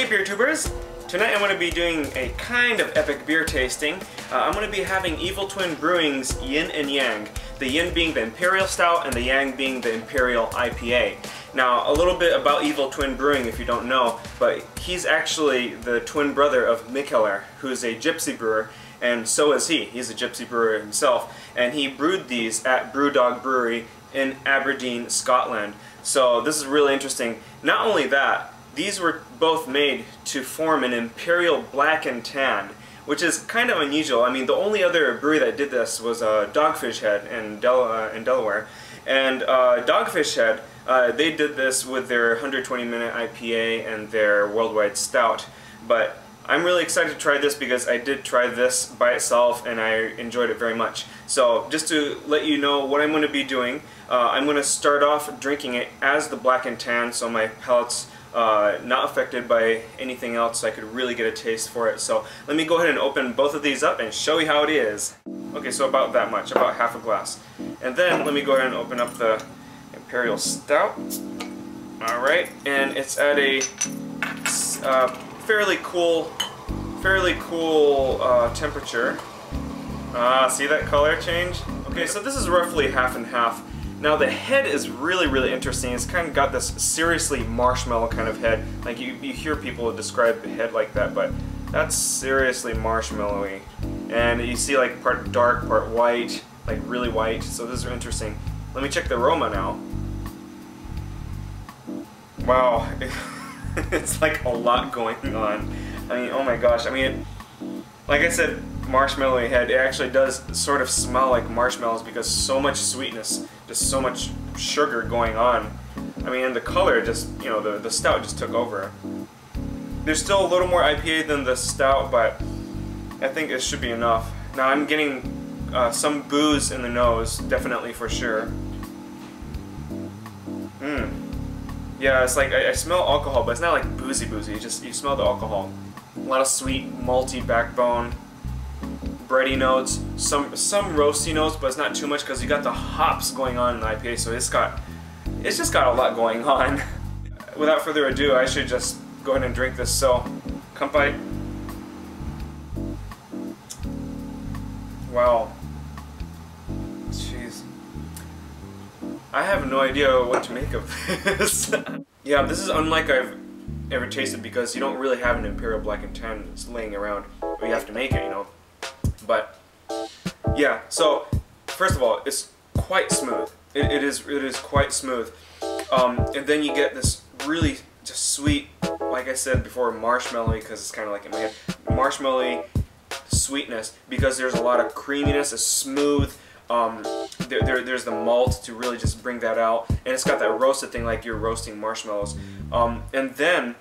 Hey beer tubers! Tonight I'm going to be doing a kind of epic beer tasting. I'm going to be having Evil Twin Brewing's Yin and Yang. The Yin being the Imperial Stout and the Yang being the Imperial IPA. Now, a little bit about Evil Twin Brewing if you don't know, but he's actually the twin brother of Mikkeller, who's a gypsy brewer, and so is he. He's a gypsy brewer himself, and he brewed these at Brewdog Brewery in Aberdeen, Scotland. So this is really interesting. Not only that, these were both made to form an Imperial Black Tan, which is kind of unusual. I mean, the only other brewery that did this was Dogfish Head in Delaware. And Dogfish Head, they did this with their 120-minute IPA and their Worldwide Stout. But I'm really excited to try this because I did try this by itself and I enjoyed it very much. So just to let you know what I'm going to be doing, I'm going to start off drinking it as the Black Tan, so my palate's not affected by anything else, so I could really get a taste for it. So let me go ahead and open both of these up and show you how it is. Okay, so about that much, about half a glass. And then let me go ahead and open up the Imperial Stout. Alright, and it's at a fairly cool temperature. See that color change? Okay, so this is roughly half and half. Now the head is really interesting. It's kind of got this seriously marshmallow kind of head. Like you hear people describe the head like that, but that's seriously marshmallowy. And you see like part dark, part white, like really white. So this is interesting. Let me check the aroma now. Wow, it's like a lot going on. I mean, oh my gosh. I mean, like I said, marshmallowy head, it actually does sort of smell like marshmallows because so much sweetness, just so much sugar going on. I mean, and the color just, you know, the stout just took over. There's still a little more IPA than the stout, but I think it should be enough. Now I'm getting some booze in the nose, definitely for sure. Yeah, it's like, I smell alcohol, but it's not like boozy, you smell the alcohol. A lot of sweet, malty backbone, bready notes, some roasty notes, but it's not too much because you got the hops going on in the IPA, so it's just got a lot going on. Without further ado, I should just go ahead and drink this. So, kanpai. Wow. Jeez. I have no idea what to make of this. Yeah, this is unlike I've ever tasted because you don't really have an Imperial Black Tan that's laying around, but you have to make it, you know. But yeah, so first of all, it's quite smooth. It is quite smooth, and then you get this really just sweet, like I said before, marshmallowy, because it's kind of like in my head, marshmallowy sweetness because there's a lot of creaminess. It's smooth. There's the malt to really just bring that out, and it's got that roasted thing like you're roasting marshmallows. And then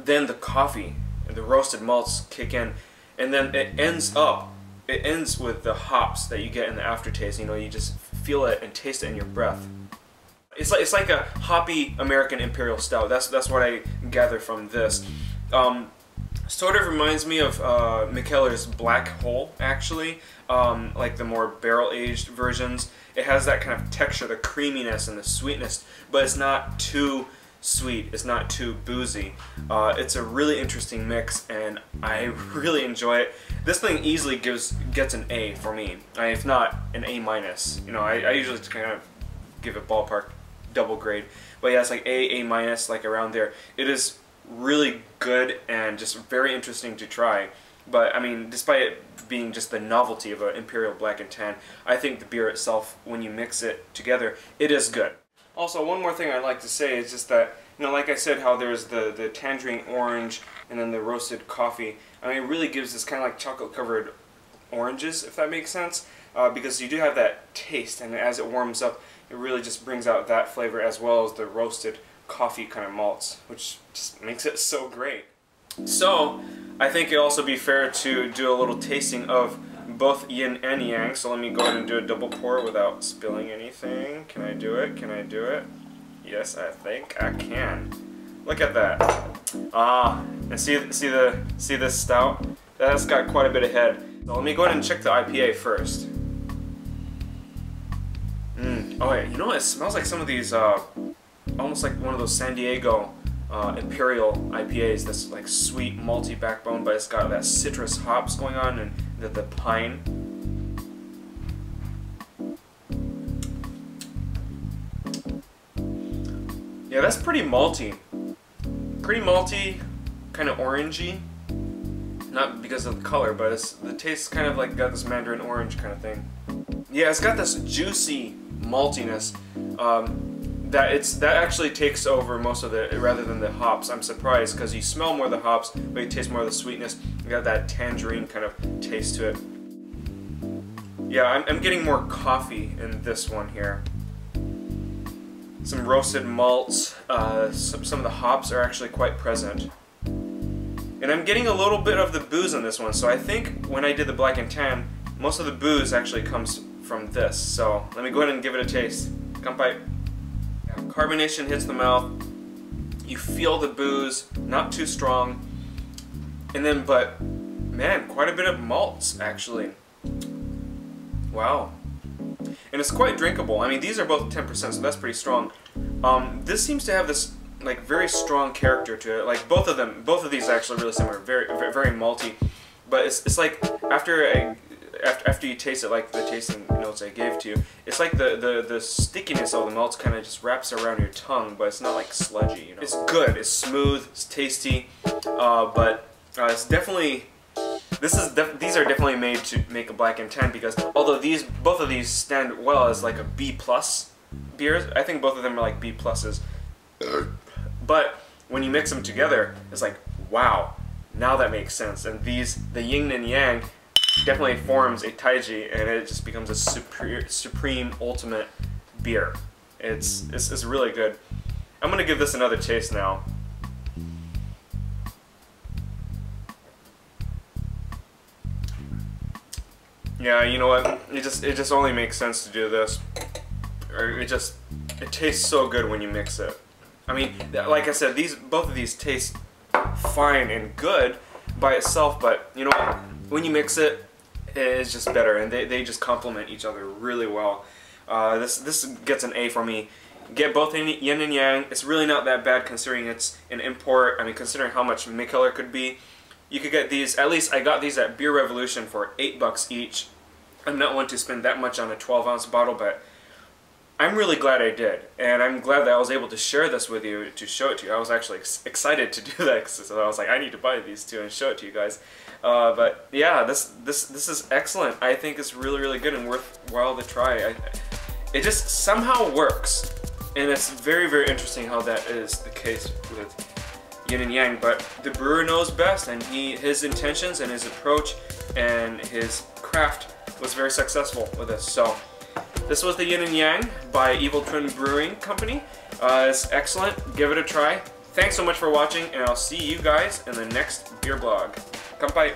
the coffee and the roasted malts kick in, and then it ends with the hops that you get in the aftertaste. You know, you just feel it and taste it in your breath. It's like a hoppy American Imperial Stout. That's what I gather from this. Sort of reminds me of Mikkeller's Black Hole, actually. Like the more barrel-aged versions. It has that kind of texture, the creaminess and the sweetness, but it's not too sweet, it's not too boozy. It's a really interesting mix, and I really enjoy it. This thing easily gets an A for me, if not an A-. You know, I usually kind of give it ballpark double grade, but yeah, it's like A-, like around there. It is really good and just very interesting to try. But I mean, despite it being just the novelty of an Imperial Black Tan, I think the beer itself, when you mix it together, it is good. Also, one more thing I'd like to say is just that, you know, like I said, how there's the tangerine orange and then the roasted coffee. I mean, it really gives this kind of like chocolate-covered oranges, if that makes sense, because you do have that taste, and as it warms up, it really just brings out that flavor as well as the roasted coffee kind of malts, which just makes it so great. So, I think it'd also be fair to do a little tasting of both Yin and Yang, so let me go ahead and do a double pour without spilling anything. Can I do it? Can I do it? Yes, I think I can. Look at that. And see this stout? That's got quite a bit of head. So let me go ahead and check the IPA first. Oh yeah, you know what? It smells like some of these, almost like one of those San Diego Imperial IPAs. That's like sweet malty backbone, but it's got that citrus hops going on and the pine. Yeah, that's pretty malty. Pretty malty, kind of orangey. Not because of the color, but the taste's kind of like got this mandarin orange kind of thing. Yeah, it's got this juicy maltiness that actually takes over most of it rather than the hops. I'm surprised because you smell more of the hops, but you taste more of the sweetness. You got that tangerine kind of taste to it. Yeah, I'm getting more coffee in this one here. Some roasted malts. Some of the hops are actually quite present. And I'm getting a little bit of the booze in this one, so I think when I did the Black and Tan, most of the booze actually comes from this. So let me go ahead and give it a taste. Kanpai. Yeah, carbonation hits the mouth. You feel the booze, not too strong. And then, but man, quite a bit of malts actually. Wow. And it's quite drinkable. I mean, these are both 10%, so that's pretty strong. This seems to have this like very strong character to it. Like both of these are actually really similar, very malty. But it's like after you taste it, like the tasting notes I gave to you, it's like the stickiness of the malts kind of just wraps around your tongue, but it's not like sludgy. You know? It's good. It's smooth. It's tasty. But it's definitely. These are definitely made to make a Black and Tan because although both of these stand well as like a B+ beers, I think both of them are like B+. But when you mix them together, it's like, wow, now that makes sense. And the Yin and Yang definitely forms a Taiji, and it just becomes a supreme ultimate beer. It's really good. I'm gonna give this another taste now. Yeah, you know what? It just only makes sense to do this. It tastes so good when you mix it. I mean, like I said, both of these taste fine and good by itself, but you know what? When you mix it, it's just better, and they just complement each other really well. This gets an A for me. Get both Yin and Yang. It's really not that bad considering it's an import. I mean, considering how much Mikkeller could be. You could get these, at least I got these at Beer Revolution for $8 each. I'm not one to spend that much on a 12-ounce bottle, but I'm really glad I did. And I'm glad that I was able to share this with you, to show it to you. I was actually excited to do that, so I was like, I need to buy these two and show it to you guys. But yeah, this is excellent. I think it's really good and worthwhile to try. It just somehow works. And it's very interesting how that is the case with Yin and Yang, but the brewer knows best, and his intentions and his approach and his craft was very successful with this. So this was the Yin and Yang by Evil Twin Brewing Company. It's excellent. Give it a try. Thanks so much for watching, and I'll see you guys in the next beer blog. Kanpai!